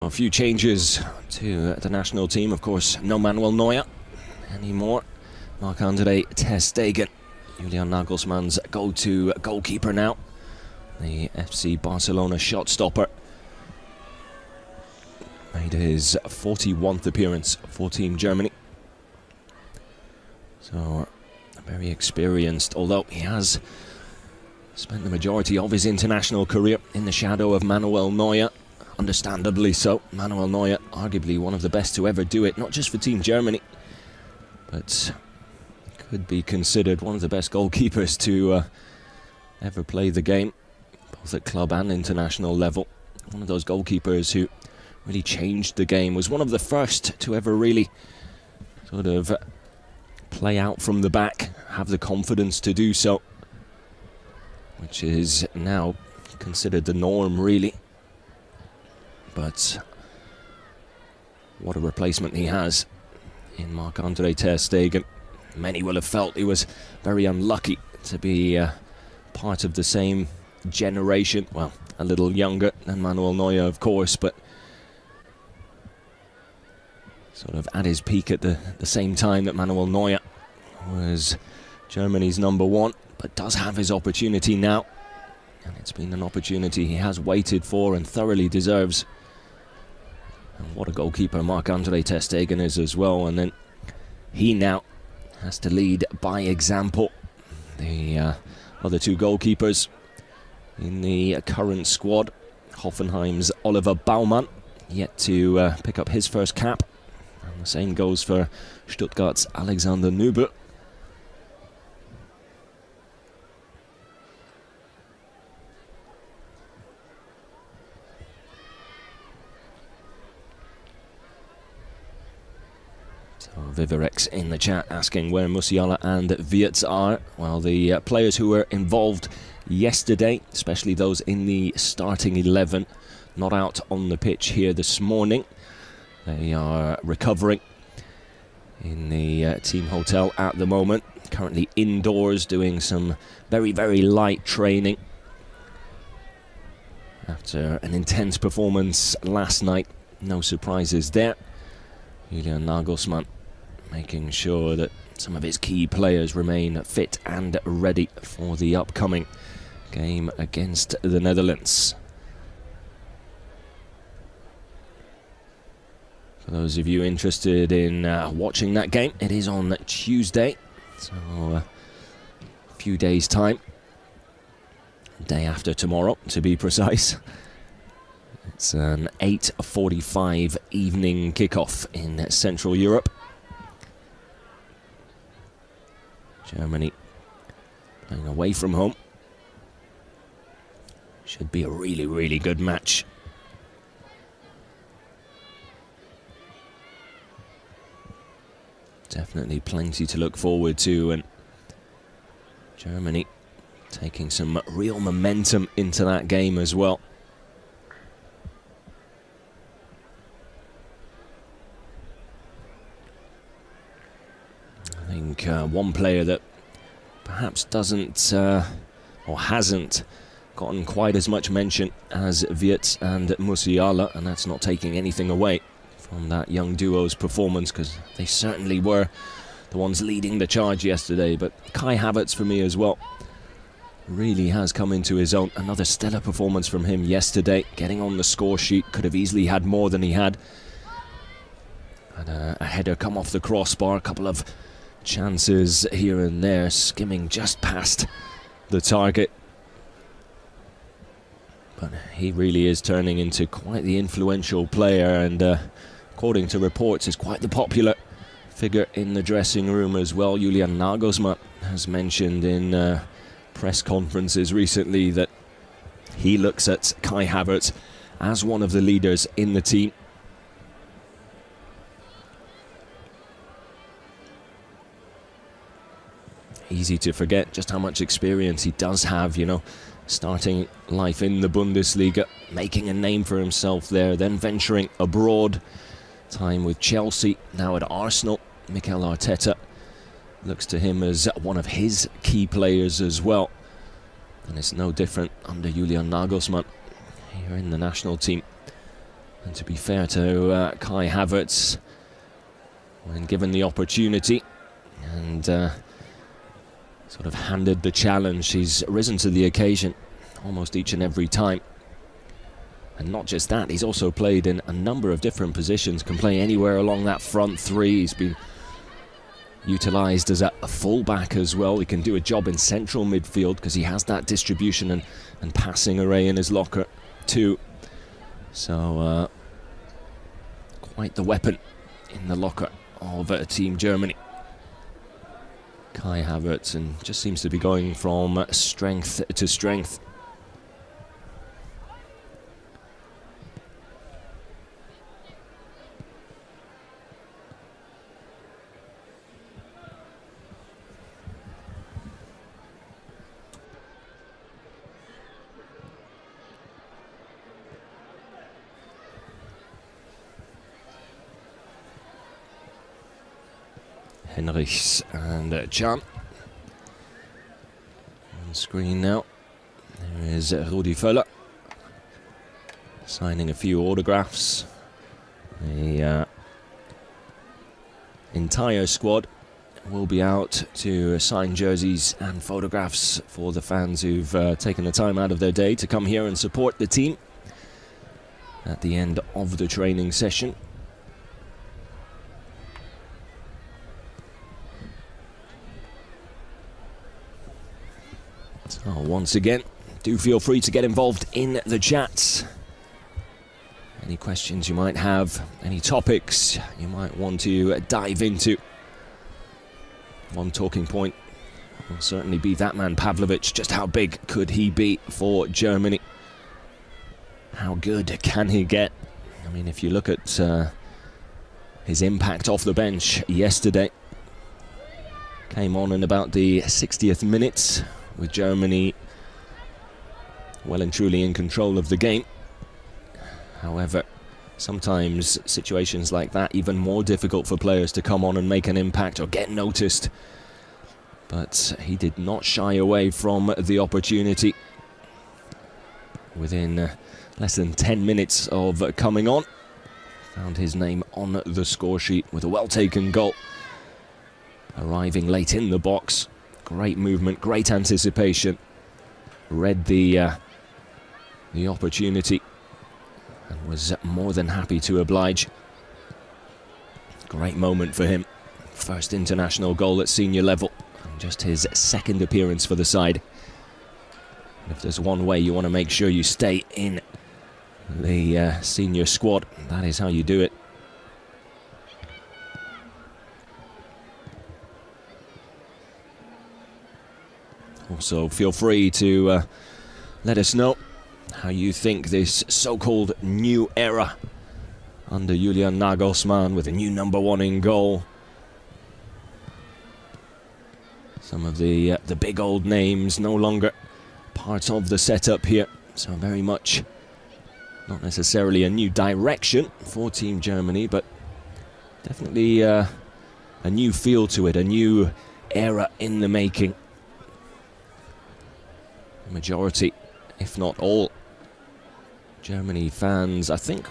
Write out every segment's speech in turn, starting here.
A few changes to the national team. Of course, no Manuel Neuer anymore. Marc-Andre ter Stegen, Julian Nagelsmann's go-to goalkeeper now. The FC Barcelona shot stopper made his 41st appearance for Team Germany. So, very experienced, although he has spent the majority of his international career in the shadow of Manuel Neuer. Understandably so. Manuel Neuer, arguably one of the best to ever do it, not just for Team Germany, but could be considered one of the best goalkeepers to ever play the game, both at club and international level. One of those goalkeepers who really changed the game, was one of the first to ever really sort of play out from the back, have the confidence to do so, which is now considered the norm, really. But what a replacement he has in Marc-Andre ter Stegen. Many will have felt he was very unlucky to be part of the same generation. Well, a little younger than Manuel Neuer, of course, but sort of at his peak at the same time that Manuel Neuer was Germany's #1, but does have his opportunity now. And it's been an opportunity he has waited for and thoroughly deserves. And what a goalkeeper Marc-Andre ter Stegen is as well. And then he now has to lead by example. The other two goalkeepers in the current squad, Hoffenheim's Oliver Baumann, yet to pick up his first cap. And the same goes for Stuttgart's Alexander Nübel. Vivarex in the chat asking where Musiala and Wirtz are. Well, the players who were involved yesterday, especially those in the starting 11, not out on the pitch here this morning. They are recovering in the team hotel at the moment, currently indoors doing some very, very light training after an intense performance last night. No surprises there. Julian Nagelsmann making sure that some of his key players remain fit and ready for the upcoming game against the Netherlands. For those of you interested in watching that game, it is on Tuesday, so a few days' time. Day after tomorrow, to be precise. It's an 8:45 evening kickoff in Central Europe. Germany playing away from home. Should be a really, really good match. Definitely plenty to look forward to, and Germany taking some real momentum into that game as well. I think one player that perhaps doesn't or hasn't gotten quite as much mention as Wirtz and Musiala, and that's not taking anything away from that young duo's performance, because they certainly were the ones leading the charge yesterday. But Kai Havertz for me as well really has come into his own. Another stellar performance from him yesterday, getting on the score sheet. Could have easily had more than he had. Had a header come off the crossbar, a couple of chances here and there, skimming just past the target. But he really is turning into quite the influential player, and according to reports is quite the popular figure in the dressing room as well. Julian Nagelsmann has mentioned in press conferences recently that he looks at Kai Havertz as one of the leaders in the team. Easy to forget just how much experience he does have, you know, starting life in the Bundesliga, making a name for himself there, then venturing abroad, time with Chelsea, now at Arsenal. Mikel Arteta looks to him as one of his key players as well. And it's no different under Julian Nagelsmann here in the national team. And to be fair to Kai Havertz, when given the opportunity and sort of handed the challenge, he's risen to the occasion almost each and every time. And not just that, he's also played in a number of different positions, can play anywhere along that front three. He's been utilised as a full-back as well. He can do a job in central midfield because he has that distribution and passing array in his locker too. So quite the weapon in the locker of Team Germany. Kai Havertz, and just seems to be going from strength to strength. Henrichs and Can. On screen now, there is Rudi Völler signing a few autographs. The entire squad will be out to sign jerseys and photographs for the fans who've taken the time out of their day to come here and support the team at the end of the training session. So once again, do feel free to get involved in the chats. Any questions you might have, any topics you might want to dive into. One talking point will certainly be that man Pavlovic. Just how big could he be for Germany? How good can he get? I mean, if you look at his impact off the bench yesterday, came on in about the 60th minute, with Germany well and truly in control of the game. However, sometimes situations like that, even more difficult for players to come on and make an impact or get noticed. But he did not shy away from the opportunity. Within less than 10 minutes of coming on, found his name on the score sheet with a well-taken goal. Arriving late in the box. Great movement, great anticipation. Read the opportunity and was more than happy to oblige. Great moment for him. First international goal at senior level, and just his second appearance for the side. And if there's one way you want to make sure you stay in the senior squad, that is how you do it. Also, feel free to let us know how you think this so-called new era under Julian Nagelsmann, with a new #1 in goal. Some of the big old names no longer part of the setup here, so very much not necessarily a new direction for Team Germany, but definitely a new feel to it, a new era in the making. Majority, if not all, Germany fans, I think,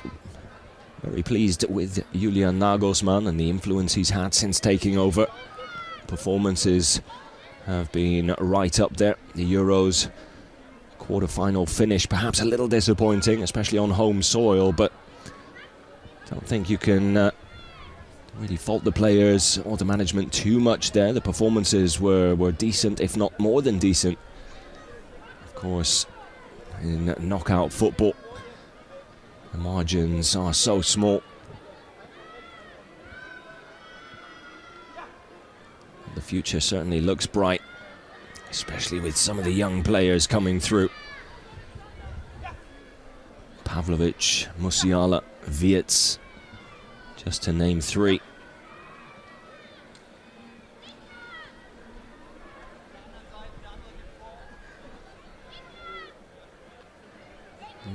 very pleased with Julian Nagelsmann and the influence he's had since taking over. Performances have been right up there. The Euros quarter-final finish, perhaps a little disappointing, especially on home soil, but I don't think you can really fault the players or the management too much there. The performances were decent, if not more than decent. Of course, in knockout football, the margins are so small. The future certainly looks bright, especially with some of the young players coming through. Pavlovic, Musiala, Wirtz, just to name three.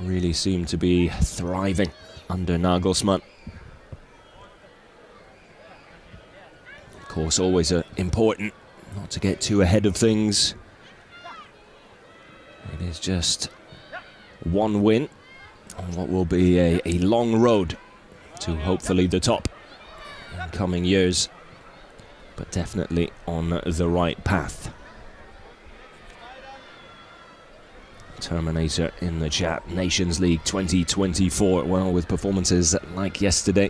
Really seem to be thriving under Nagelsmann. Of course, always important not to get too ahead of things. It is just one win on what will be a long road to hopefully the top in coming years, but definitely on the right path. Terminator in the chat. Nations League 2024. Well, with performances like yesterday,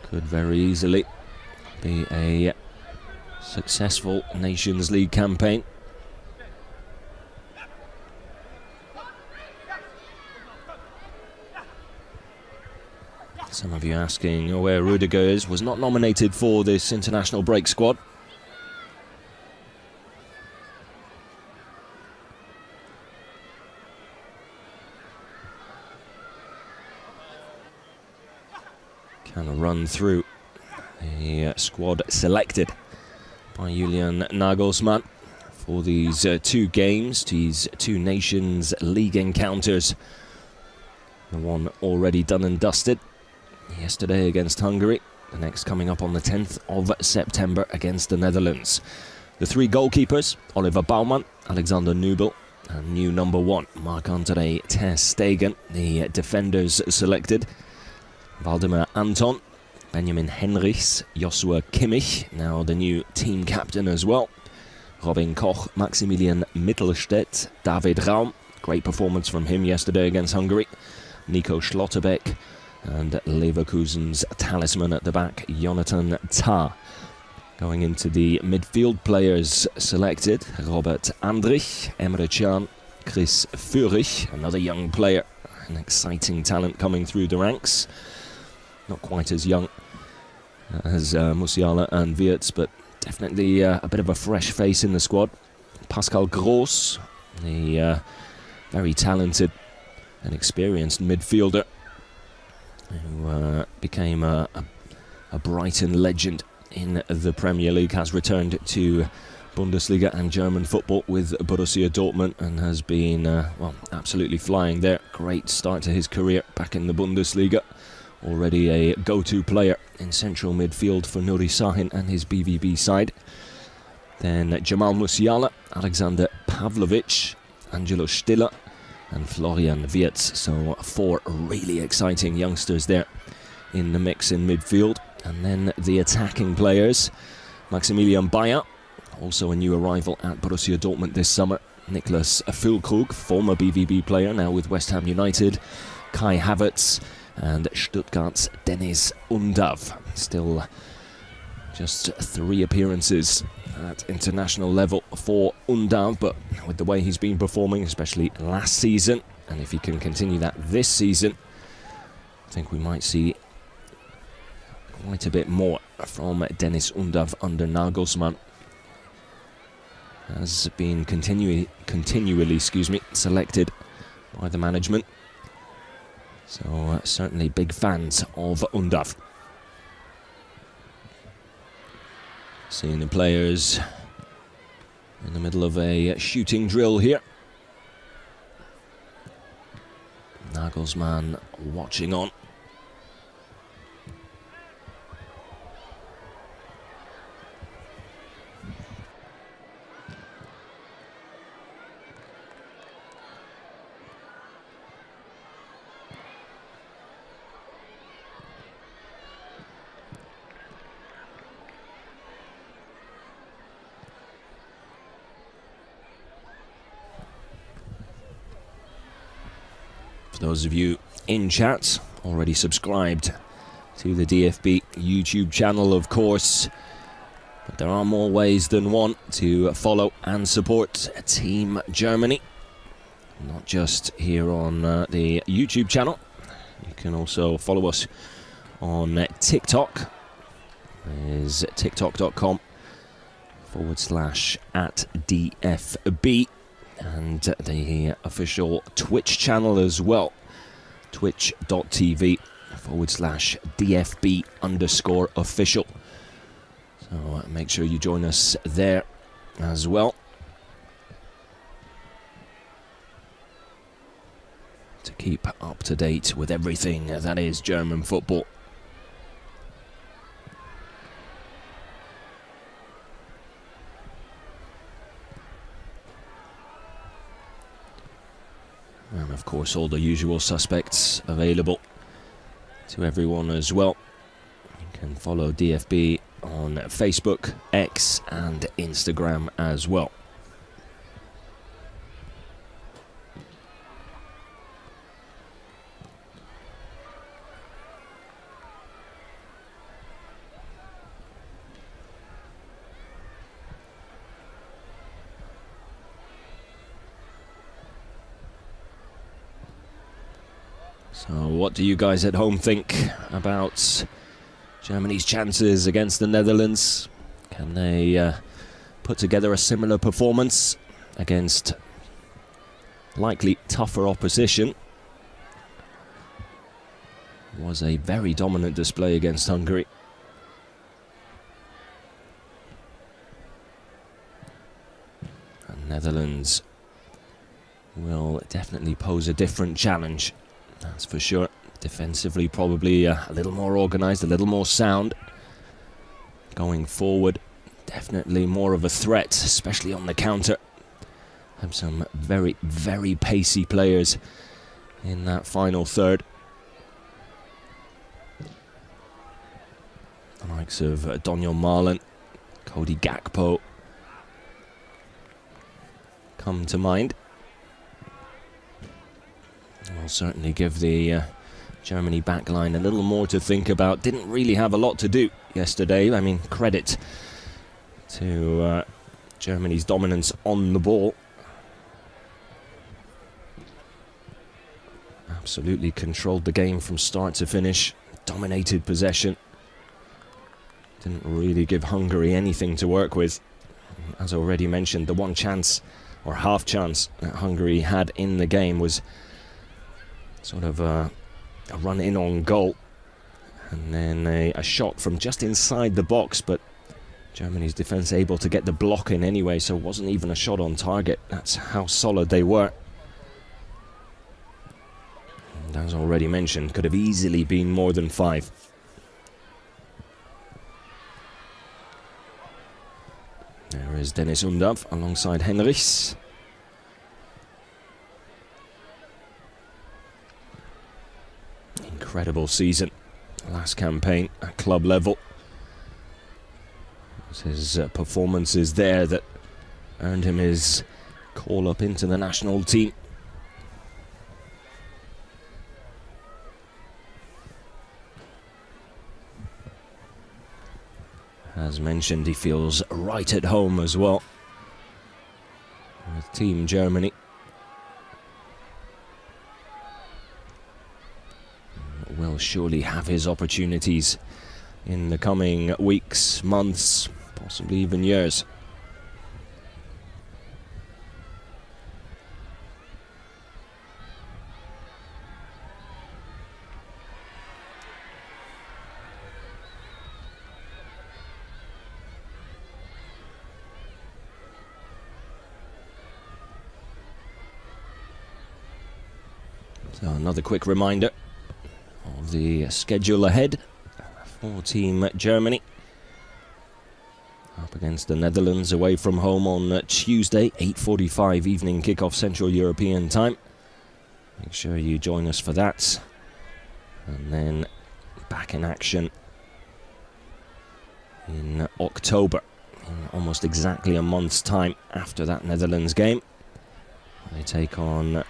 could very easily be a successful Nations League campaign. Some of you asking where Rudiger is. Was not nominated for this international break squad. Kind of run through the squad selected by Julian Nagelsmann for these two games, these two Nations League encounters. The one already done and dusted yesterday against Hungary, the next coming up on the 10th of September against the Netherlands. The three goalkeepers, Oliver Baumann, Alexander Nübel, and new number one, Marc-Andre ter Stegen. The defenders selected, Waldemar Anton, Benjamin Henrichs, Joshua Kimmich, now the new team captain as well, Robin Koch, Maximilian Mittelstädt, David Raum, great performance from him yesterday against Hungary, Nico Schlotterbeck, and Leverkusen's talisman at the back, Jonathan Tah. Going into the midfield players selected, Robert Andrich, Emre Can, Chris Führich, another young player, an exciting talent coming through the ranks. Not quite as young as Musiala and Wirtz, but definitely a bit of a fresh face in the squad. Pascal Gross, the very talented and experienced midfielder who became a Brighton legend in the Premier League, has returned to Bundesliga and German football with Borussia Dortmund and has been well, absolutely flying there. Great start to his career back in the Bundesliga. Already a go-to player in central midfield for Nuri Sahin and his BVB side. Then Jamal Musiala, Alexander Pavlovic, Angelo Stiller and Florian Wirtz. So four really exciting youngsters there in the mix in midfield. And then the attacking players, Maximilian Bayer, also a new arrival at Borussia Dortmund this summer. Niklas Füllkrug, former BVB player, now with West Ham United. Kai Havertz and Stuttgart's Dennis Undav. Still just 3 appearances at international level for Undav, but with the way he's been performing, especially last season, and if he can continue that this season, I think we might see quite a bit more from Dennis Undav under Nagelsmann. Has been continually selected by the management. So certainly big fans of Undav. Seeing the players in the middle of a shooting drill here. Nagelsmann watching on. For those of you in chat, already subscribed to the DFB YouTube channel, of course. But there are more ways than one to follow and support Team Germany. Not just here on the YouTube channel. You can also follow us on TikTok. Is tiktok.com/@DFB. And the official Twitch channel as well, twitch.tv/DFB_official. So make sure you join us there as well to keep up to date with everything that is German football. of course, all the usual suspects available to everyone as well. You can follow DFB on Facebook, X and Instagram as well. So what do you guys at home think about Germany's chances against the Netherlands? Can they put together a similar performance against likely tougher opposition? It was a very dominant display against Hungary. The Netherlands will definitely pose a different challenge. That's for sure. Defensively, probably a little more organised, a little more sound. Going forward, definitely more of a threat, especially on the counter. Have some very, very pacey players in that final third. The likes of Daniel Marlin, Cody Gakpo come to mind. Will certainly give the Germany backline a little more to think about. Didn't really have a lot to do yesterday. I mean, credit to Germany's dominance on the ball. Absolutely controlled the game from start to finish. Dominated possession. Didn't really give Hungary anything to work with. As already mentioned, the one chance, or half chance, that Hungary had in the game was sort of a run in on goal, and then a shot from just inside the box, but Germany's defence able to get the block in anyway, so it wasn't even a shot on target. That's how solid they were. And as already mentioned, could have easily been more than 5. There is Dennis Undav alongside Henrichs. Incredible season, last campaign at club level. It was his performances there that earned him his call up into the national team. As mentioned, he feels right at home as well with Team Germany. Will surely have his opportunities in the coming weeks, months, possibly even years. So another quick reminder of the schedule ahead for Team Germany. Up against the Netherlands away from home on Tuesday, 8:45 evening kickoff Central European time. Make sure you join us for that. And then back in action in October, in almost exactly a month's time after that Netherlands game. They take on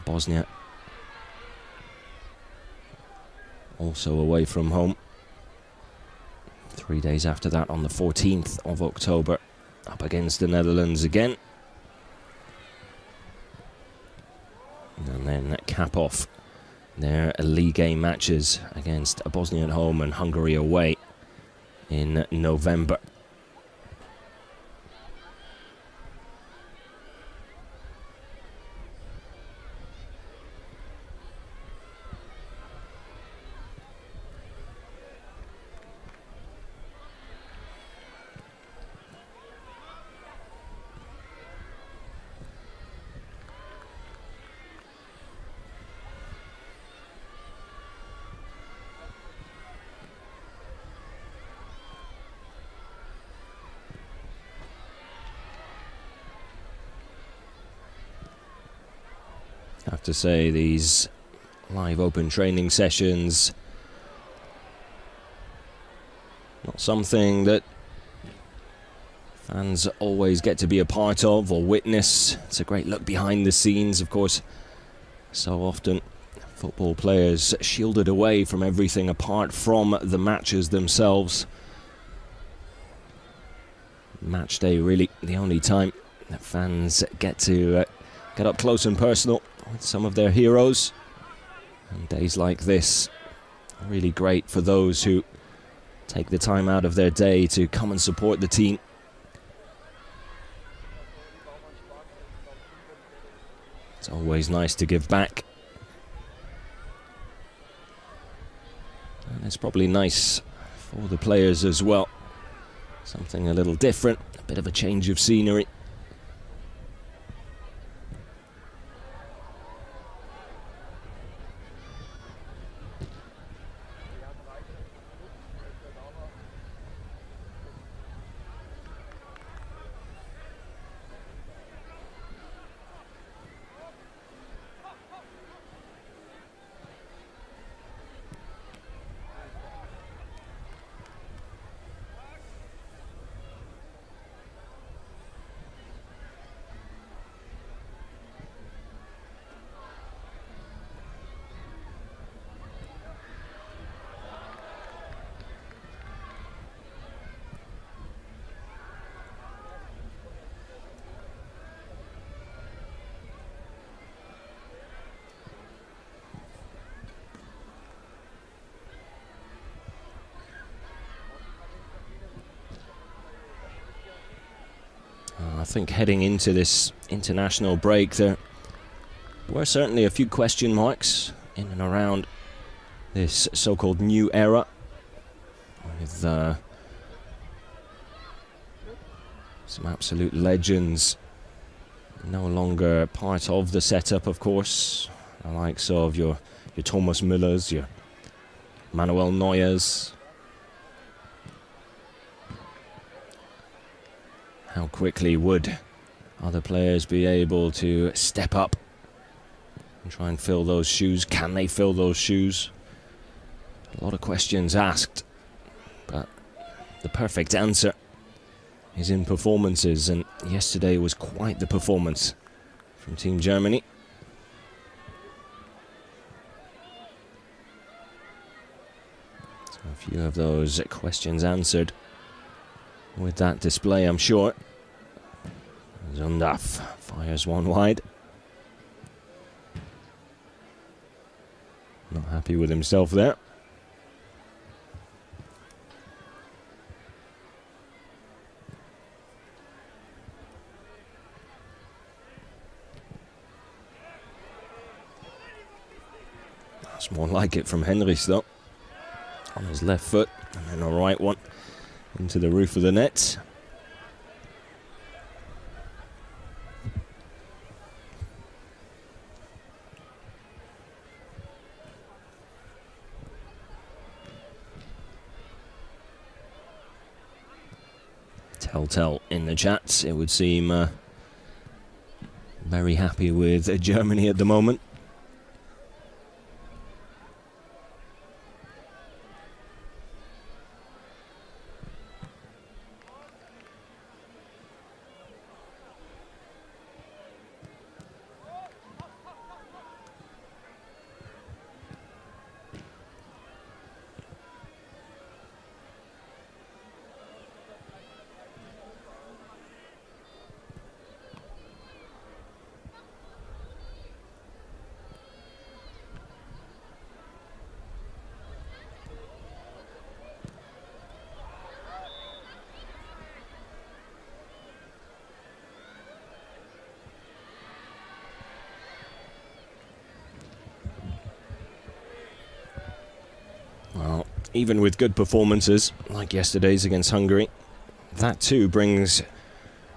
Bosnia, also away from home. 3 days after that, on the 14th of October, up against the Netherlands again. And then cap off their league game matches against Bosnia at home and Hungary away in November. I have to say, these live open training sessions, not something that fans always get to be a part of or witness. It's a great look behind the scenes, of course. So often football players shielded away from everything apart from the matches themselves. Match day really the only time that fans get to get up close and personal with some of their heroes. And days like this are really great for those who take the time out of their day to come and support the team. It's always nice to give back. And it's probably nice for the players as well. Something a little different, a bit of a change of scenery. I think heading into this international break, there were certainly a few question marks in and around this so-called new era, with some absolute legends no longer part of the setup, of course. The likes of your Thomas Müllers, your Manuel Neuers. How quickly would other players be able to step up and try and fill those shoes? Can they fill those shoes? A lot of questions asked, but the perfect answer is in performances, and yesterday was quite the performance from Team Germany. So a few of those questions answered with that display, I'm sure. Zundaf fires one wide. Not happy with himself there. That's more like it from Henrichs though. On his left foot, and then a right one into the roof of the net. Telltale in the chats, it would seem very happy with Germany at the moment. Well, even with good performances like yesterday's against Hungary, that too brings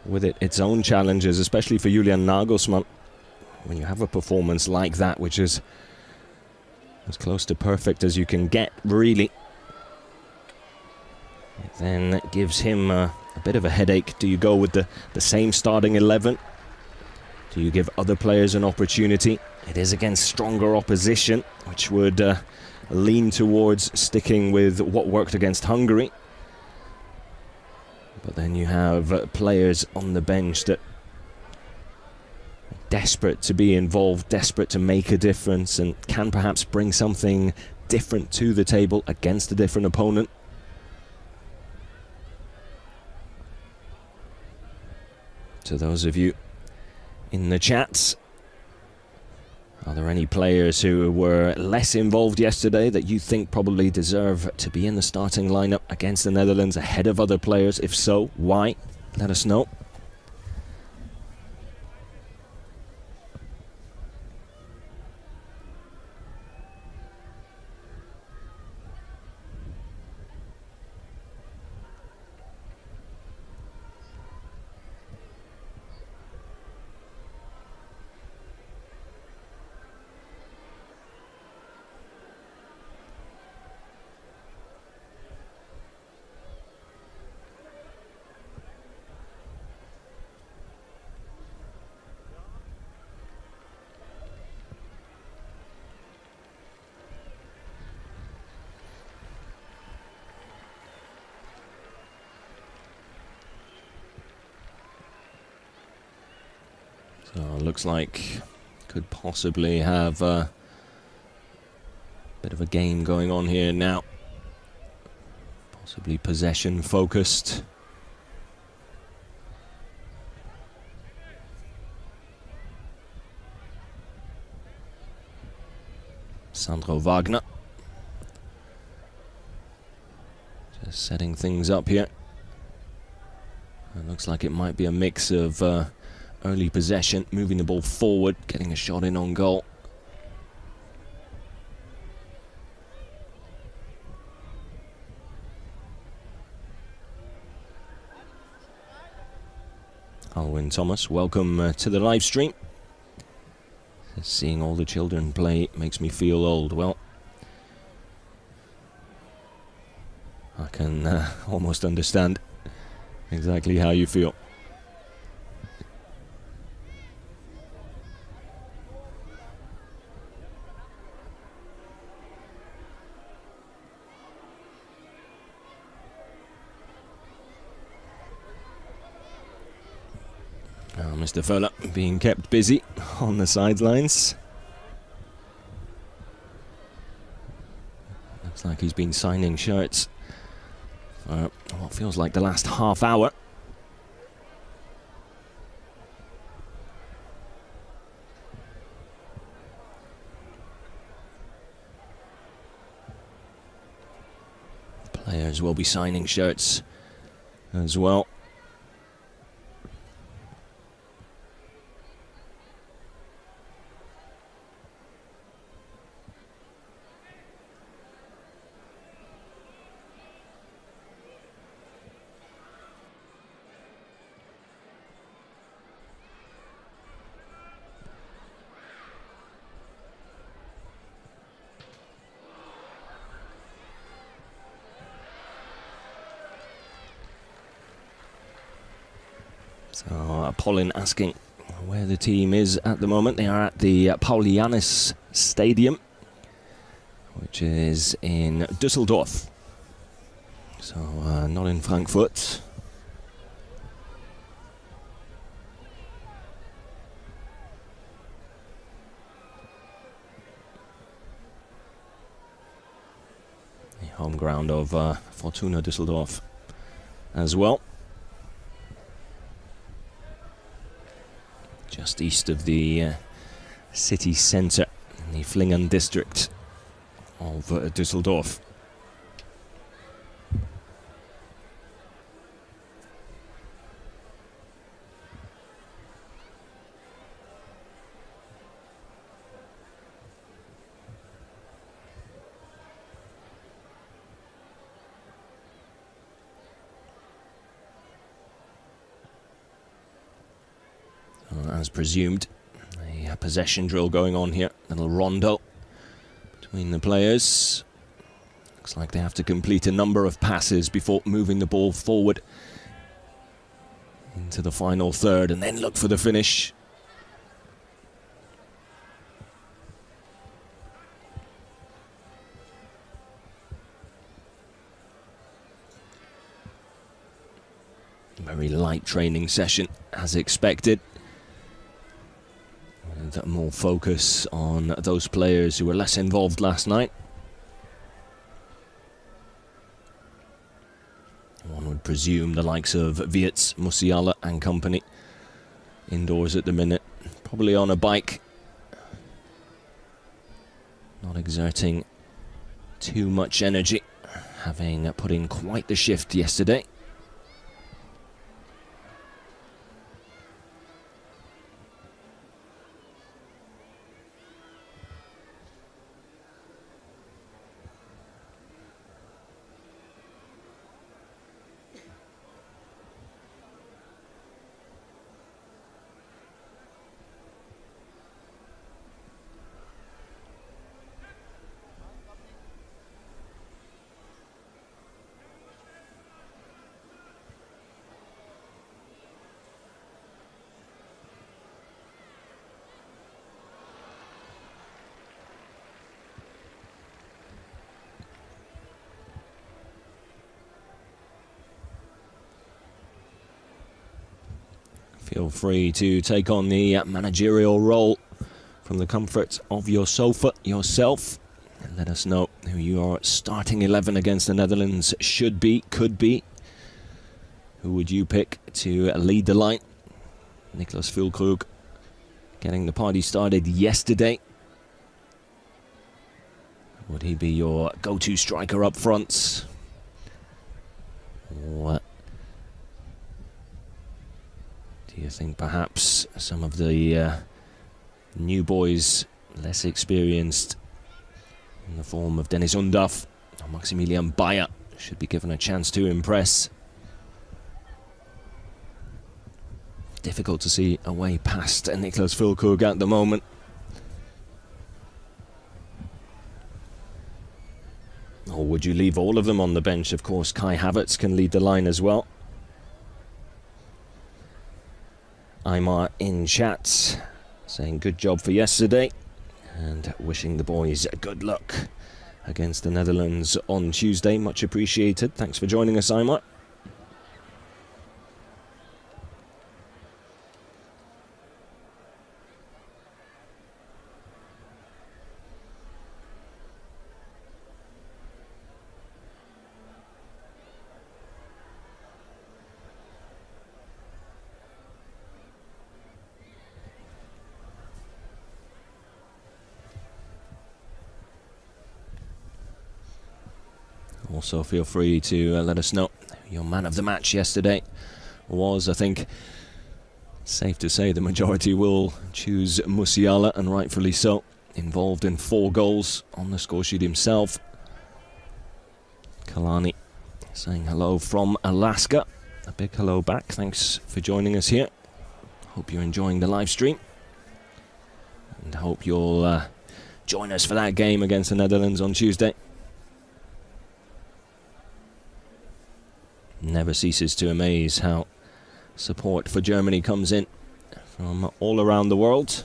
with it its own challenges, especially for Julian Nagelsmann. When you have a performance like that, which is as close to perfect as you can get, really, it then gives him a bit of a headache. Do you go with the same starting 11? Do you give other players an opportunity? It is against stronger opposition, which would lean towards sticking with what worked against Hungary. But then you have players on the bench that are desperate to be involved, desperate to make a difference, and can perhaps bring something different to the table against a different opponent. To those of you in the chats, are there any players who were less involved yesterday that you think probably deserve to be in the starting lineup against the Netherlands ahead of other players? If so, why? Let us know. So looks like could possibly have a bit of a game going on here now. Possibly possession focused. Sandro Wagner just setting things up here. It looks like it might be a mix of early possession, moving the ball forward, getting a shot in on goal. Alwyn Thomas, welcome to the live stream. Seeing all the children play makes me feel old. Well, I can almost understand exactly how you feel. Mr. Fuller being kept busy on the sidelines. Looks like he's been signing shirts for what feels like the last half hour. Players will be signing shirts as well. So Pauline asking where the team is at the moment. They are at the Paulianis Stadium, which is in Düsseldorf. So not in Frankfurt. The home ground of Fortuna Düsseldorf as well. Just east of the city centre in the Flingen district of Düsseldorf. As presumed, a possession drill going on here. Little rondo between the players. Looks like they have to complete a number of passes before moving the ball forward into the final third and then look for the finish. Very light training session as expected. And more focus on those players who were less involved last night. One would presume the likes of Wirtz, Musiala and company indoors at the minute, probably on a bike, not exerting too much energy, having put in quite the shift yesterday. Feel free to take on the managerial role from the comfort of your sofa yourself. And let us know who your starting 11 against the Netherlands should be, could be. Who would you pick to lead the line? Niklas Füllkrug getting the party started yesterday. Would he be your go-to striker up front? Or do you think perhaps some of the new boys, less experienced, in the form of Dennis Undav or Maximilian Bayer, should be given a chance to impress? Difficult to see a way past Niklas Füllkrug at the moment. Or would you leave all of them on the bench? Of course, Kai Havertz can lead the line as well. Aymar in chat saying good job for yesterday and wishing the boys good luck against the Netherlands on Tuesday. Much appreciated. Thanks for joining us, Aymar. Also feel free to let us know who your man of the match yesterday was. I think safe to say the majority will choose Musiala, and rightfully so. Involved in 4 goals on the score sheet himself. Kalani saying hello from Alaska. A big hello back. Thanks for joining us here. Hope you're enjoying the live stream. And hope you'll join us for that game against the Netherlands on Tuesday. Never ceases to amaze how support for Germany comes in from all around the world.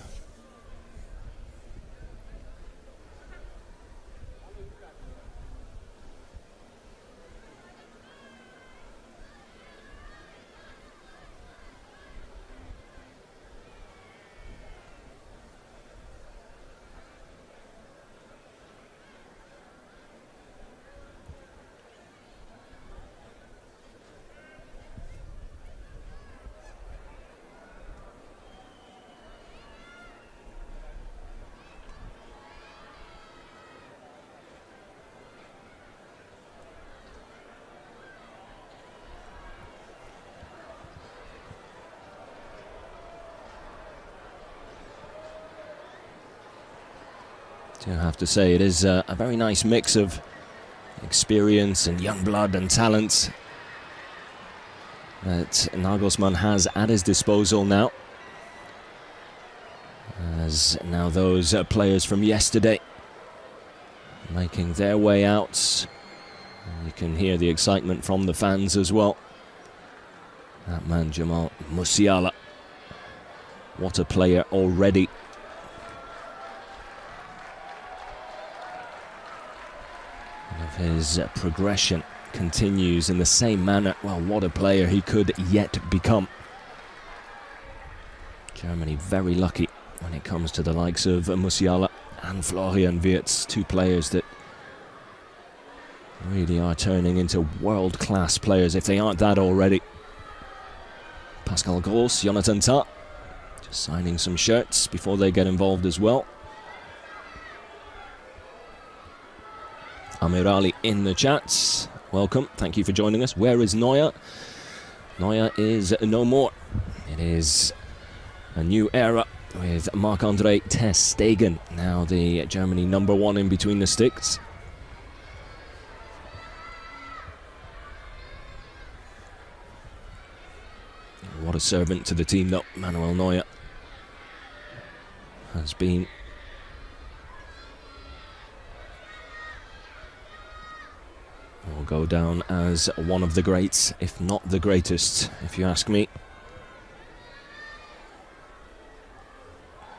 Do have to say it is a very nice mix of experience and young blood and talent that Nagelsmann has at his disposal now. As now those players from yesterday making their way out. You can hear the excitement from the fans as well. That man Jamal Musiala, what a player already. Of his progression continues in the same manner, well, what a player he could yet become. Germany very lucky when it comes to the likes of Musiala and Florian Wirtz, two players that really are turning into world-class players, if they aren't that already. Pascal Gross, Jonathan Tah, just signing some shirts before they get involved as well. Amirali in the chats. Welcome, thank you for joining us. Where is Neuer? Neuer is no more. It is a new era with Marc-Andre ter Stegen, now the Germany #1 in between the sticks. What a servant to the team though, Manuel Neuer has been. Will go down as one of the greats, if not the greatest, if you ask me.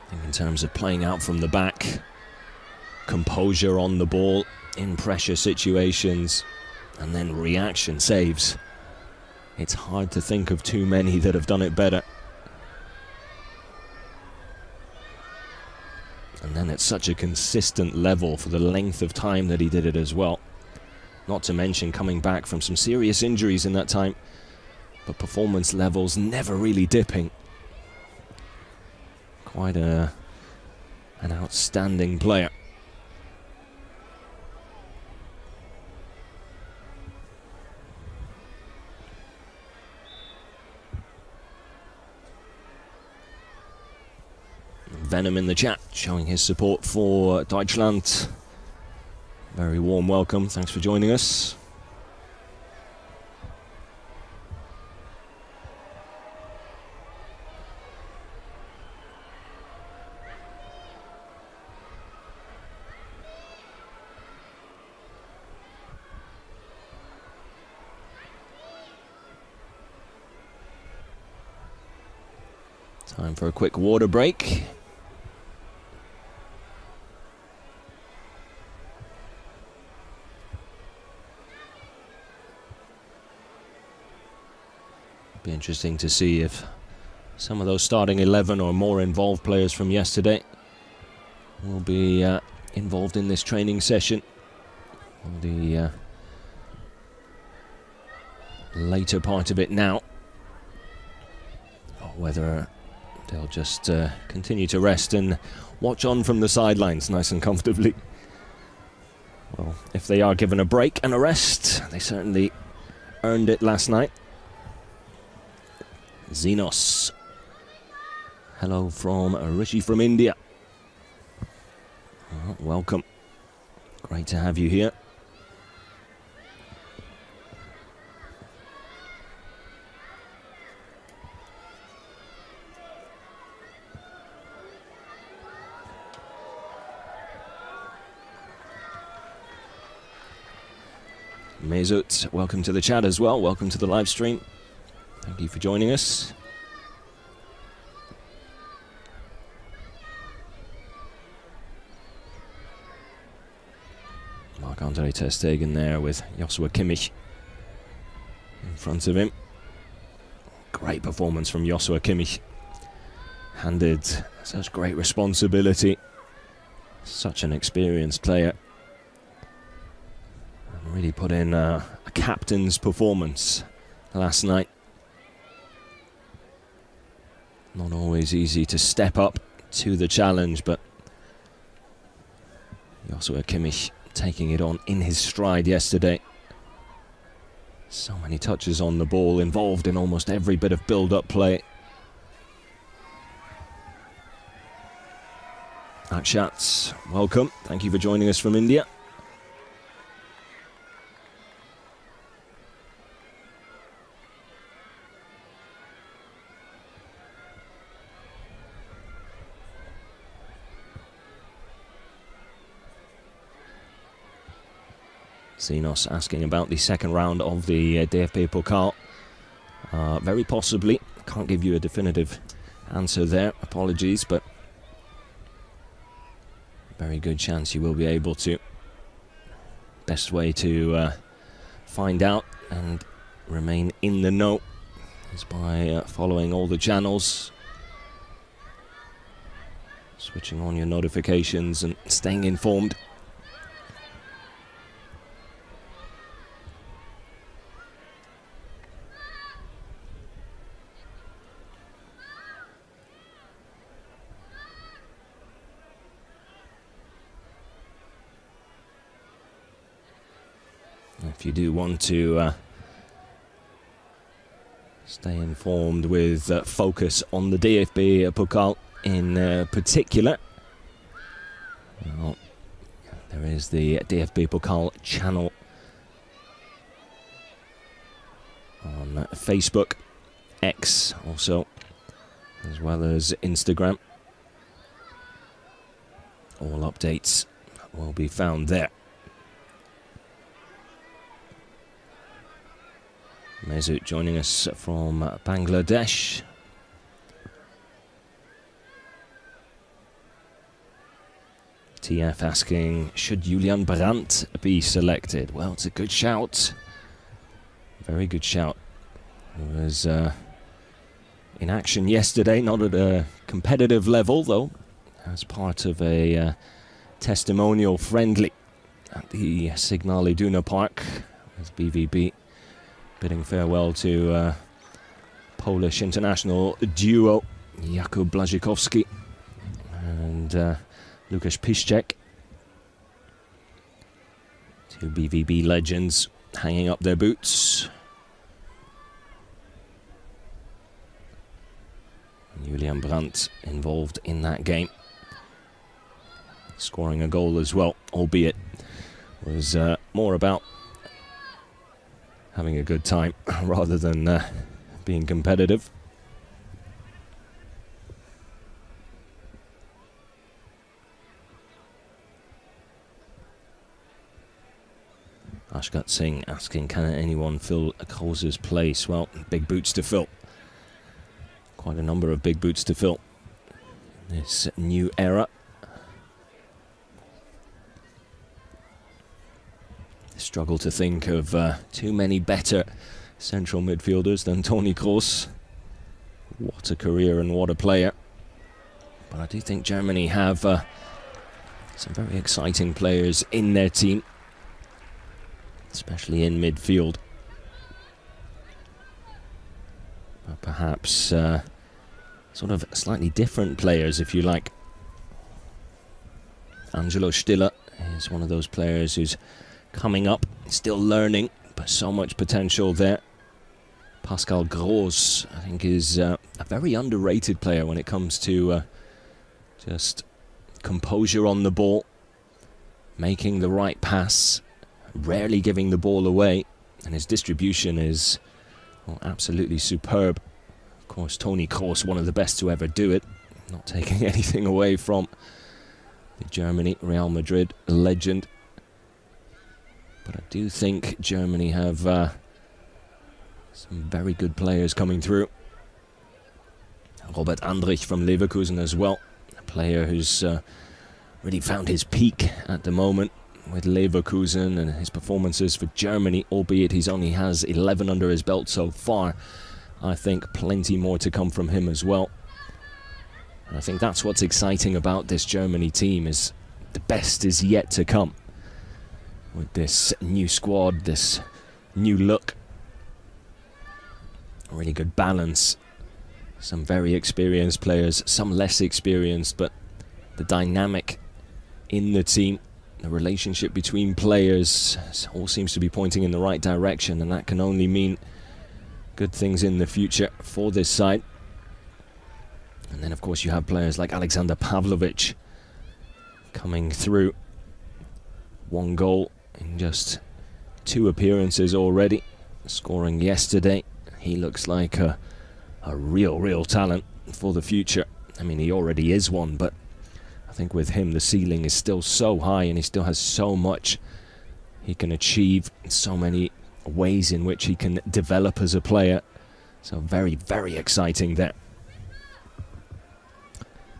I think in terms of playing out from the back, composure on the ball in pressure situations, and then reaction saves. It's hard to think of too many that have done it better. And then at such a consistent level for the length of time that he did it as well. Not to mention coming back from some serious injuries in that time, but performance levels never really dipping. Quite an outstanding player. Venom in the chat, showing his support for Deutschland. Very warm welcome, thanks for joining us. Time for a quick water break. Be interesting to see if some of those starting 11 or more involved players from yesterday will be involved in this training session. The later part of it now, or whether they'll just continue to rest and watch on from the sidelines nice and comfortably. Well, if they are given a break and a rest, they certainly earned it last night. Xenos. Hello from Rishi from India. Oh, welcome. Great to have you here. Mesut, welcome to the chat as well. Welcome to the live stream. Thank you for joining us. Marc-Andre ter Stegen there with Joshua Kimmich in front of him. Great performance from Joshua Kimmich. Handed such great responsibility. Such an experienced player. And really put in a captain's performance last night. Not always easy to step up to the challenge, but Joshua Kimmich taking it on in his stride yesterday. So many touches on the ball, involved in almost every bit of build-up play. Akshats, welcome. Thank you for joining us from India. Xenos asking about the second round of the DFB Pokal. Very possibly. Can't give you a definitive answer there. Apologies, but very good chance you will be able to. Best way to find out and remain in the know is by following all the channels, switching on your notifications and staying informed. If you do want to stay informed with focus on the DFB Pokal in particular, well, there is the DFB Pokal channel on Facebook, X also, as well as Instagram. All updates will be found there. Mesut joining us from Bangladesh. TF asking, should Julian Brandt be selected? Well, it's a good shout. Very good shout. He was in action yesterday, not at a competitive level though, as part of a testimonial friendly at the Signal Iduna Park with BVB. Bidding farewell to Polish international duo Jakub Błaszczykowski and Łukasz Piszczek. Two BVB legends hanging up their boots. Julian Brandt involved in that game, scoring a goal as well, albeit was more about having a good time rather than being competitive. Ashgat Singh asking, can anyone fill Kroos's place? Well, big boots to fill. Quite a number of big boots to fill. This new era. Struggle to think of too many better central midfielders than Toni Kroos. What a career and what a player. But I do think Germany have some very exciting players in their team, especially in midfield. But perhaps sort of slightly different players, if you like. Angelo Stiller is one of those players who's coming up, still learning, but so much potential there. Pascal Gross, I think, is a very underrated player when it comes to just composure on the ball, making the right pass, rarely giving the ball away, and his distribution is, well, absolutely superb. Of course, Toni Kroos, one of the best to ever do it, not taking anything away from the Germany, Real Madrid legend. But I do think Germany have some very good players coming through. Robert Andrich from Leverkusen as well, a player who's really found his peak at the moment with Leverkusen and his performances for Germany, albeit he's only has 11 under his belt so far. I think plenty more to come from him as well. And I think that's what's exciting about this Germany team, is the best is yet to come. With this new squad, this new look, a really good balance. Some very experienced players, some less experienced, but the dynamic in the team, the relationship between players, all seems to be pointing in the right direction, and that can only mean good things in the future for this side. And then of course you have players like Alexander Pavlovic coming through. One goal in just 2 appearances already, scoring yesterday. He looks like a real talent for the future. I mean, he already is one, but I think with him the ceiling is still so high, and he still has so much he can achieve, so many ways in which he can develop as a player. So very exciting there.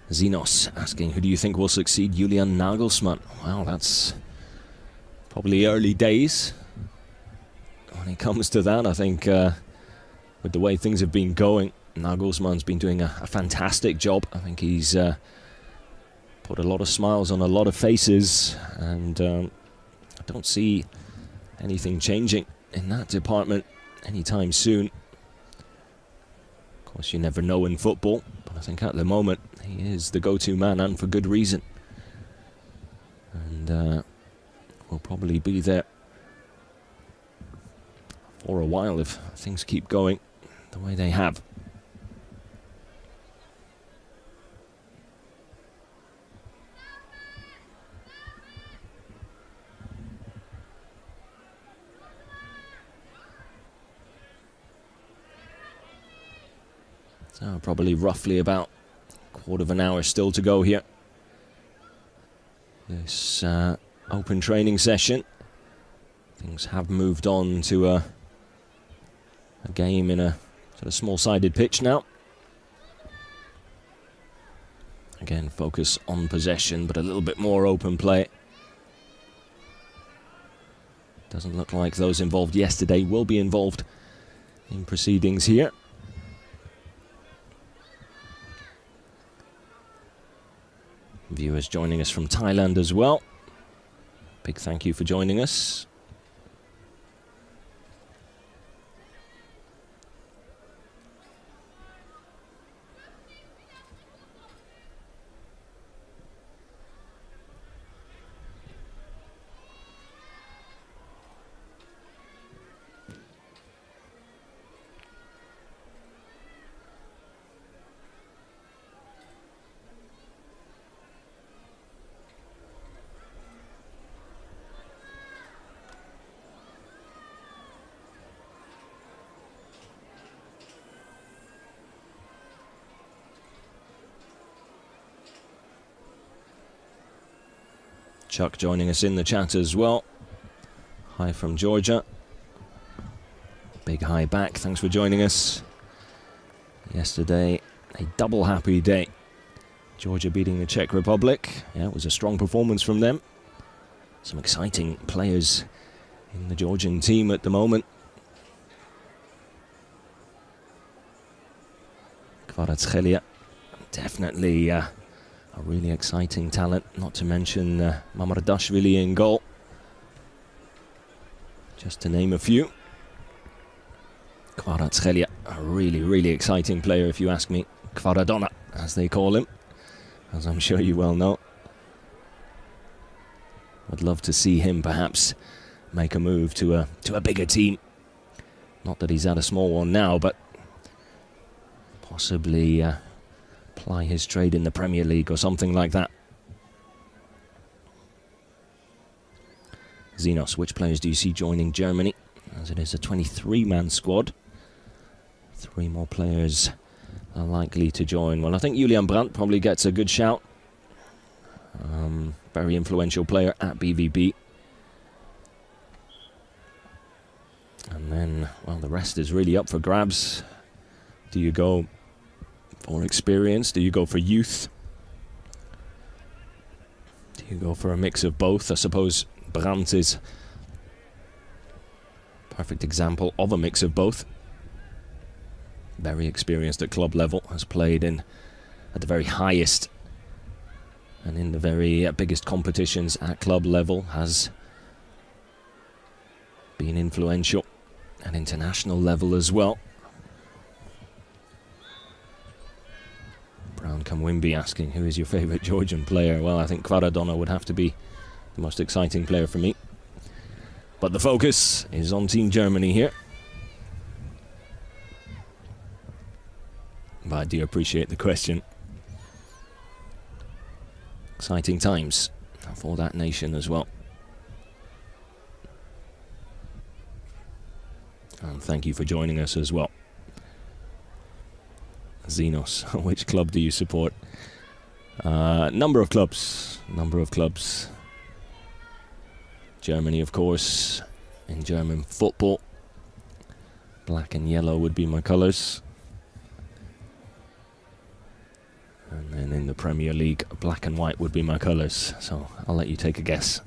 Zinos asking, who do you think will succeed Julian Nagelsmann? Well, that's probably early days. when it comes to that. I think with the way things have been going, Nagelsmann's been doing a fantastic job. I think he's put a lot of smiles on a lot of faces, and I don't see anything changing in that department anytime soon. Of course, you never know in football, but I think at the moment he is the go-to man, and for good reason. And will probably be there for a while if things keep going the way they have. So probably roughly about a quarter of an hour still to go here. This open training session. Things have moved on to a game in a sort of small-sided pitch now. Again, focus on possession, but a little bit more open play. Doesn't look like those involved yesterday will be involved in proceedings here. Viewers joining us from Thailand as well. Big thank you for joining us. Chuck joining us in the chat as well. Hi from Georgia. Big hi back, thanks for joining us. Yesterday, a double happy day. Georgia beating the Czech Republic. Yeah, it was a strong performance from them. Some exciting players in the Georgian team at the moment. Kvaratskhelia, definitely a really exciting talent, not to mention Mamardashvili in goal. Just to name a few. Kvaratskhelia, a really exciting player if you ask me. Kvaradona, as they call him, as I'm sure you well know. I'd love to see him perhaps make a move to a bigger team. Not that he's at a small one now, but possibly ply his trade in the Premier League or something like that. Zenos, which players do you see joining Germany? As it is a 23-man squad. 3 more players are likely to join. Well, I think Julian Brandt probably gets a good shout. Very influential player at BVB. And then, well, the rest is really up for grabs. Do you go for experience? Do you go for youth? Do you go for a mix of both? I suppose Brandt is a perfect example of a mix of both. Very experienced at club level, has played at the very highest and in the very biggest competitions at club level, has been influential at international level as well. Brown Kamwimbi asking, who is your favourite Georgian player? Well, I think Kvaradona would have to be the most exciting player for me. But the focus is on Team Germany here. But I do appreciate the question. Exciting times for that nation as well. And thank you for joining us as well. Zenos, which club do you support? Number of clubs. Germany, of course. In German football, black and yellow would be my colours. And then in the Premier League, black and white would be my colours. So I'll let you take a guess.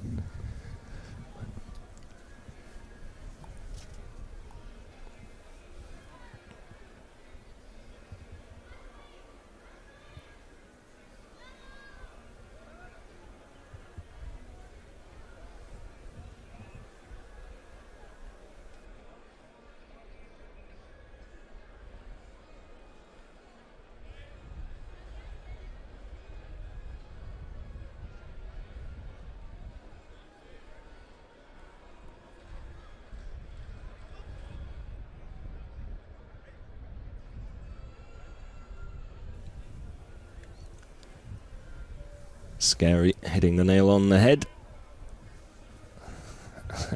Scary, hitting the nail on the head.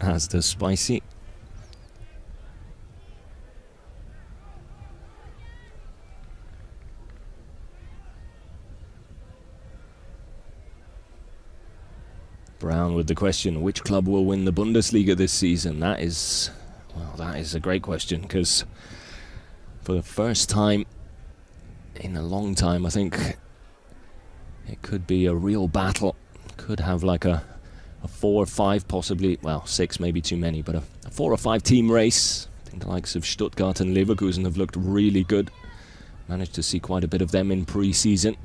As does Spicy. Brown with the question, which club will win the Bundesliga this season? That is a great question, because for the first time in a long time, I think it could be a real battle. Could have like a 4 or 5, possibly, well, 6 maybe too many, but a 4 or 5 team race. I think the likes of Stuttgart and Leverkusen have looked really good. Managed to see quite a bit of them in pre-season.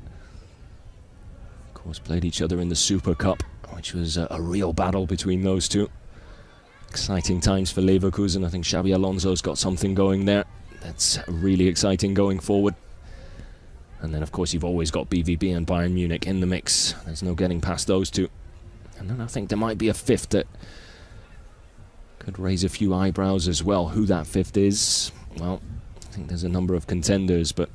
Of course, played each other in the Super Cup, which was a real battle between those two. Exciting times for Leverkusen. I think Xabi Alonso's got something going there that's really exciting going forward. And then, of course, you've always got BVB and Bayern Munich in the mix. There's no getting past those two. And then I think there might be a fifth that could raise a few eyebrows as well. Who that fifth is, well, I think there's a number of contenders, but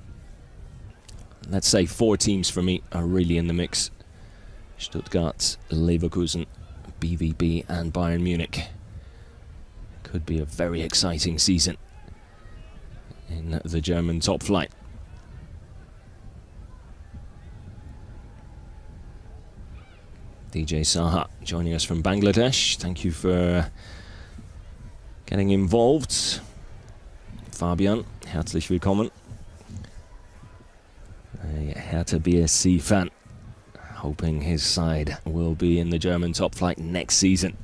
let's say 4 teams for me are really in the mix. Stuttgart, Leverkusen, BVB and Bayern Munich. Could be a very exciting season in the German top flight. DJ Saha joining us from Bangladesh. Thank you for getting involved. Fabian, herzlich willkommen. A Hertha BSC fan, hoping his side will be in the German top flight next season.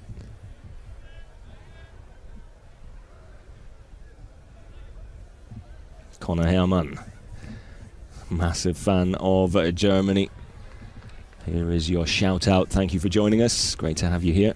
Connor Herrmann, massive fan of Germany. Here is your shout out. Thank you for joining us. Great to have you here.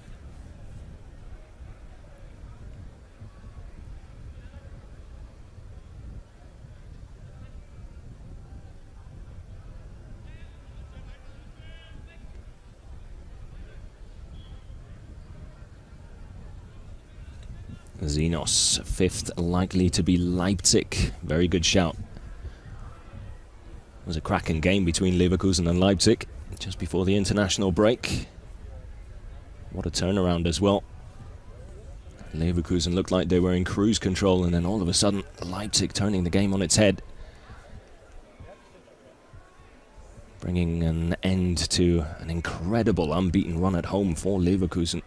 Xenos, 5th likely to be Leipzig. Very good shout. It was a cracking game between Leverkusen and Leipzig just before the international break. What a turnaround as well. Leverkusen looked like they were in cruise control, and then all of a sudden Leipzig turning the game on its head, bringing an end to an incredible unbeaten run at home for Leverkusen.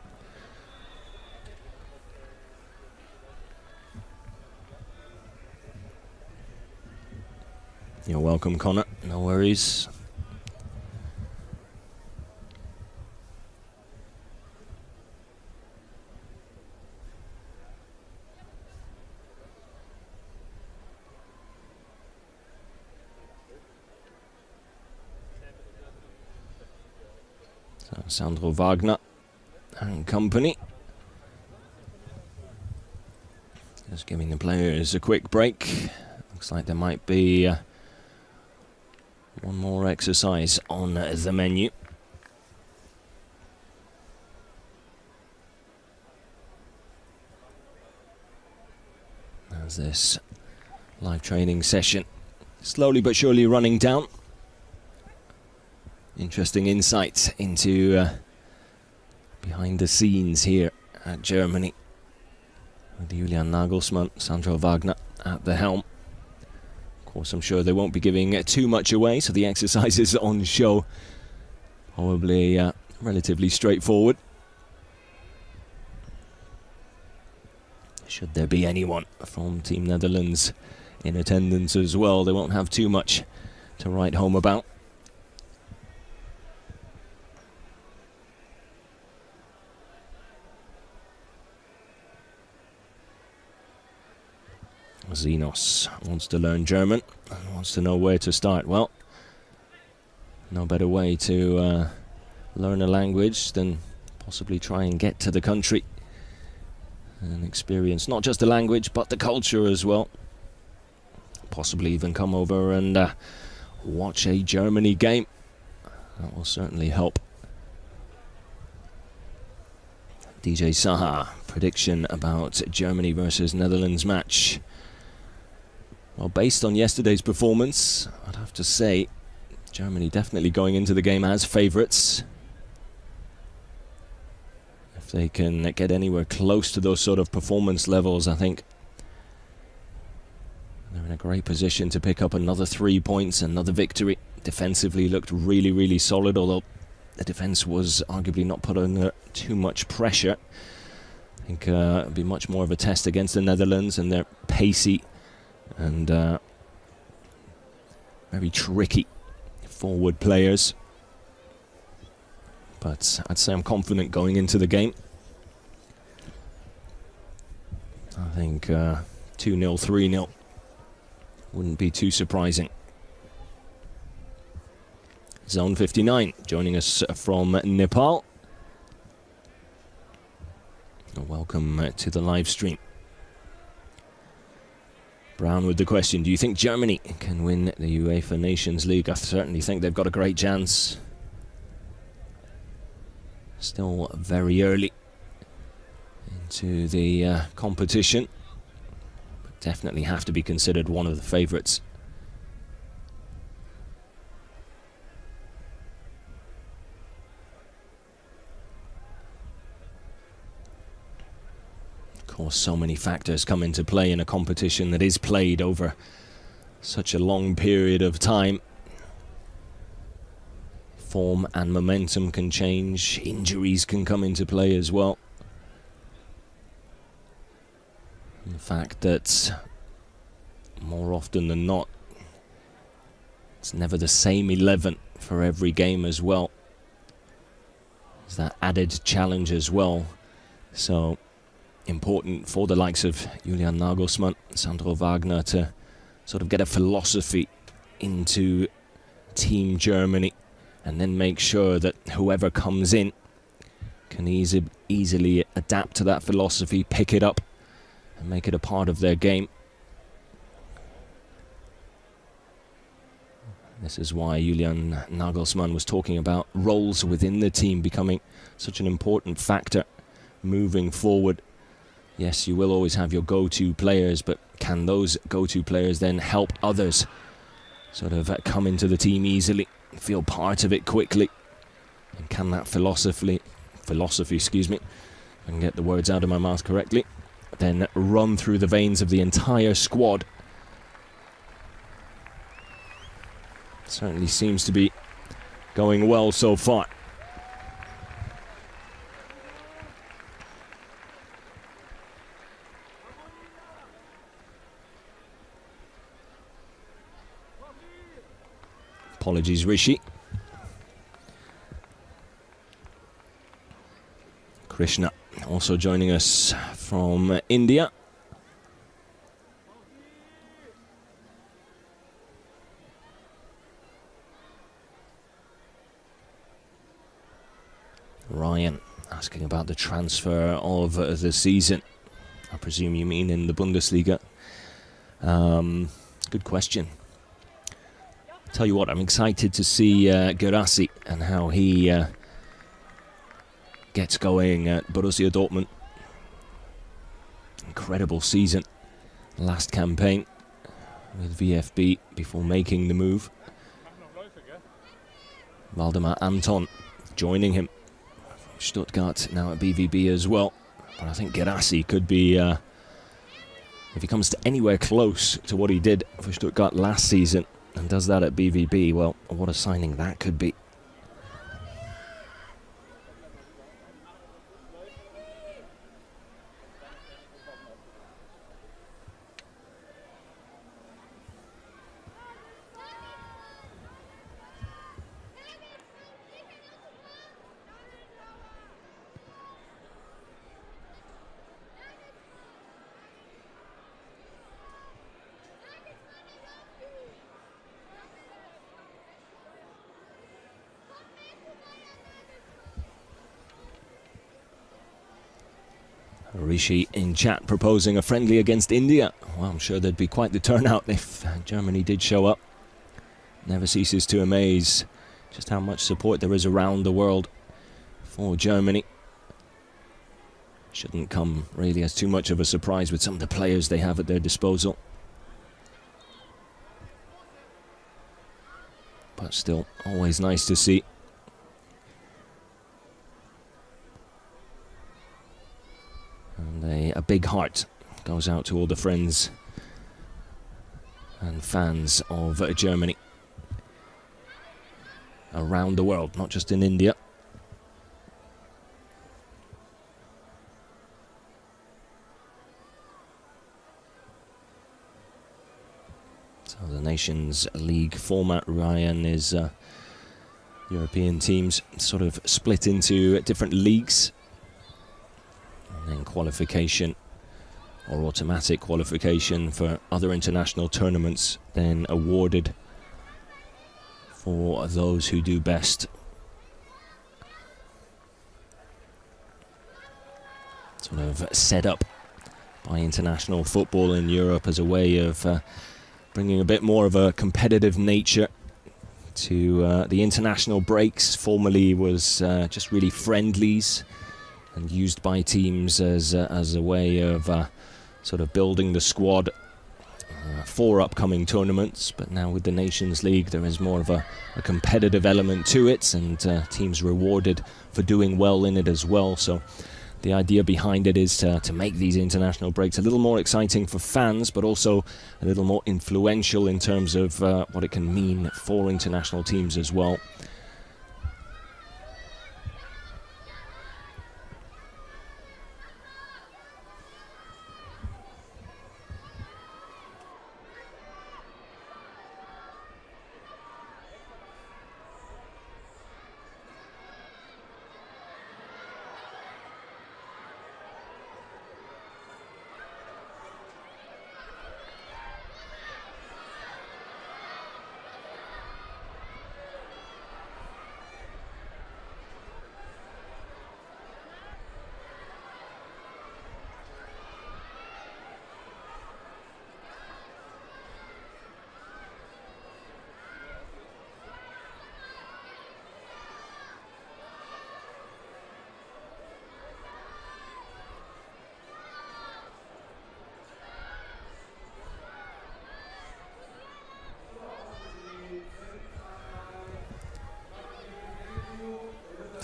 You're welcome, Connor. No worries. So, Sandro Wagner and company. Just giving the players a quick break. Looks like there might be one more exercise on the menu. As this live training session slowly but surely running down. Interesting insights into behind the scenes here at Germany, with Julian Nagelsmann, Sandro Wagner at the helm. Of course, I'm sure they won't be giving too much away, so the exercises on show probably relatively straightforward. Should there be anyone from Team Netherlands in attendance as well, they won't have too much to write home about. Xenos wants to learn German and wants to know where to start. Well, no better way to learn a language than possibly try and get to the country and experience not just the language but the culture as well. Possibly even come over and watch a Germany game. That will certainly help. DJ Saha, prediction about Germany versus Netherlands match. Well, based on yesterday's performance, I'd have to say Germany definitely going into the game as favourites. If they can get anywhere close to those sort of performance levels, I think they're in a great position to pick up another 3 points, another victory. Defensively looked really, really solid, although the defence was arguably not put under too much pressure. I think it'll be much more of a test against the Netherlands, and they're pacey and very tricky forward players. But I'd say I'm confident going into the game. I think 2-0, 3-0 wouldn't be too surprising. Zone 59 joining us from Nepal. Welcome to the live stream. Brown with the question, do you think Germany can win the UEFA Nations League? I certainly think they've got a great chance. Still very early into the competition, but definitely have to be considered one of the favourites. Of course, so many factors come into play in a competition that is played over such a long period of time. Form and momentum can change, injuries can come into play as well. And the fact that more often than not, it's never the same 11 for every game as well. There's that added challenge as well. So important for the likes of Julian Nagelsmann, Sandro Wagner to sort of get a philosophy into Team Germany and then make sure that whoever comes in can easily adapt to that philosophy, pick it up and make it a part of their game. This is why Julian Nagelsmann was talking about roles within the team becoming such an important factor moving forward. Yes, you will always have your go-to players, but can those go-to players then help others sort of come into the team easily, feel part of it quickly? And can that philosophy, excuse me, if I can get the words out of my mouth correctly, then run through the veins of the entire squad? Certainly seems to be going well so far. Apologies, Rishi. Krishna also joining us from India. Ryan asking about the transfer of the season. I presume you mean in the Bundesliga. Good question. Tell you what, I'm excited to see Guirassy and how he gets going at Borussia Dortmund. Incredible season. Last campaign with VfB before making the move. Waldemar Anton joining him. Stuttgart now at BVB as well. But I think Guirassy could be, if he comes to anywhere close to what he did for Stuttgart last season, and does that at BVB, well, what a signing that could be. Rishi in chat proposing a friendly against India. Well, I'm sure there'd be quite the turnout if Germany did show up. Never ceases to amaze just how much support there is around the world for Germany. Shouldn't come really as too much of a surprise with some of the players they have at their disposal. But but still always nice to see. And a big heart goes out to all the friends and fans of Germany around the world, not just in India. So the Nations League format, Ryan, is European teams sort of split into different leagues, and then qualification or automatic qualification for other international tournaments then awarded for those who do best. Sort of set up by international football in Europe as a way of bringing a bit more of a competitive nature to the international breaks. Formerly was just really friendlies and used by teams as a way of sort of building the squad for upcoming tournaments. But now with the Nations League, there is more of a competitive element to it, and teams rewarded for doing well in it as well. So the idea behind it is to make these international breaks a little more exciting for fans, but also a little more influential in terms of what it can mean for international teams as well.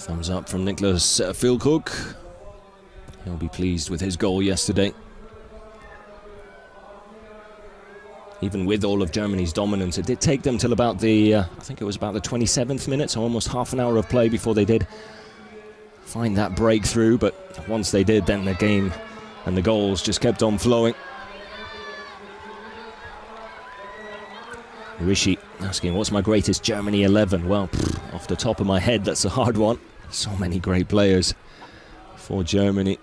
Thumbs up from Niklas Füllkrug. He'll be pleased with his goal yesterday. Even with all of Germany's dominance, it did take them till about the, I think it was about the 27th minute, so almost half an hour of play before they did find that breakthrough. But once they did, then the game and the goals just kept on flowing. Rishi asking, what's my greatest Germany 11? Well, off the top of my head, that's a hard one. So many great players for Germany.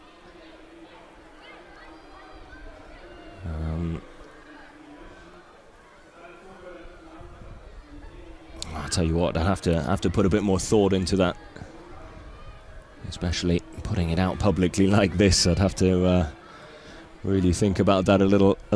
I'll tell you what, I'll have to put a bit more thought into that, especially putting it out publicly like this. I'd have to really think about that a little